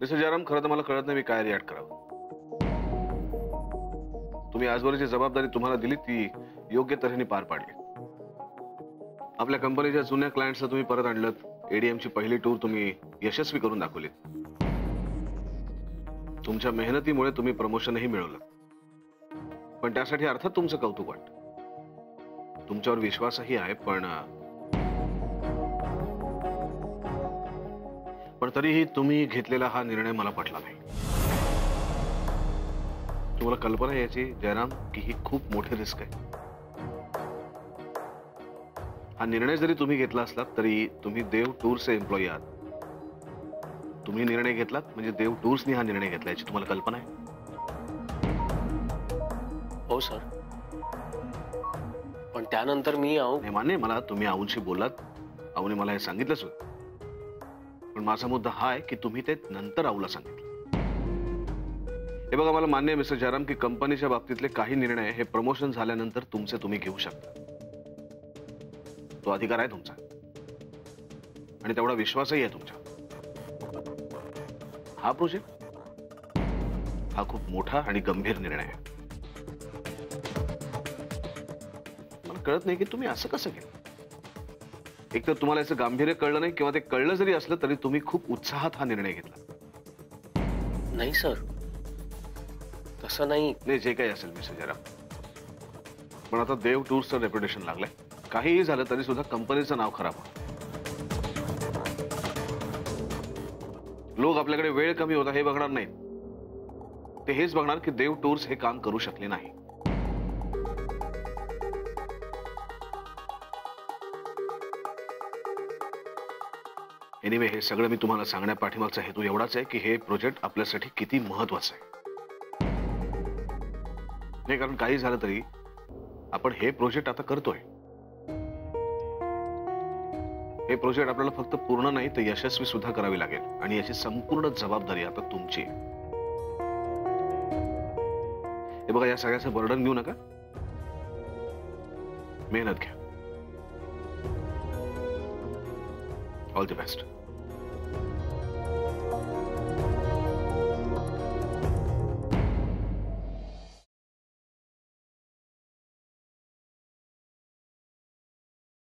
Mister Jairam, खरं तर मला कळत नाही मी काय रिॲक्ट करावं. तुम्ही आजवरची जबाबदारी तुम्हाला दिली ती योग्य तऱ्हेने पार पाडली. आपल्या कंपनीच्या जुन्या क्लायंट्सला तुम्ही परत आणलत. एडीएमची पहिली टूर तुम्ही यशस्वी करून दाखवली. तुमच्या मेहनतीमुळे तुम्ही प्रमोशनही मिळवलं. पण त्यासाठी अर्थात तुमचं कौतुक वाटतं. तुमच्यावर विश्वासही आहे, पण तरीही तुम्ही घेतलेला हा निर्णय मला पटला नाही. तुम्हाला कल्पना याची जयराम की ही खूप मोठी रिस्क आहे. हा निर्णय जरी तुम्ही घेतला असलात तरी तुम्ही देव टूरचे एम्प्लॉई आहात. तुम्ही निर्णय घेतलात म्हणजे देव टूर्सनी हा निर्णय घेतला याची तुम्हाला कल्पना आहे? हो सर, पण त्यानंतर मी मान्य मला तुम्ही आऊंशी बोललात. आऊने मला हे सांगितलंच होतं. पण माझा मुद्दा हा आहे की तुम्ही ते नंतर आऊला सांगितलं. हे बघा, मला मान्य आहे मिस्टर जयराम की कंपनीच्या बाबतीतले काही निर्णय हे प्रमोशन झाल्यानंतर तुमचे तुम्ही घेऊ शकता. तो अधिकार आहे तुमचा आणि तेवढा विश्वासही आहे तुमचा. हा प्रोजेक्ट हा खूप मोठा आणि गंभीर निर्णय आहे. मला कळत नाही की तुम्ही असं कसं केलं. एकतर तुम्हाला याचं गांभीर्य कळलं नाही किंवा ते कळलं जरी असलं तरी तुम्ही खूप उत्साहात हा निर्णय घेतला. नाही सर, तसं नाही. जे काही असेल मिस्टर जयराम, पण आता देव टूर्सचं रेप्युटेशन लागलंय. काहीही झालं तरी सुद्धा कंपनीचं नाव खराब होतं. लोक आपल्याकडे वेळ कमी होता हे बघणार नाहीत. ते हेच बघणार की देव टूर्स हे काम करू शकले नाही. एनिवे, हे सगळं मी तुम्हाला सांगण्या पाठीमागचा हेतू एवढाच आहे की हे प्रोजेक्ट आपल्यासाठी किती महत्वाचं आहे. नाही, कारण काही झालं तरी आपण हे प्रोजेक्ट आता करतोय. हे प्रोजेक्ट आपल्याला फक्त पूर्ण नाही तर यशस्वी सुद्धा करावी लागेल आणि याची संपूर्ण जबाबदारी आता तुमची आहे. हे बघा, या सगळ्याचं बर्डन घेऊ नका. मेहनत घ्या. All the best.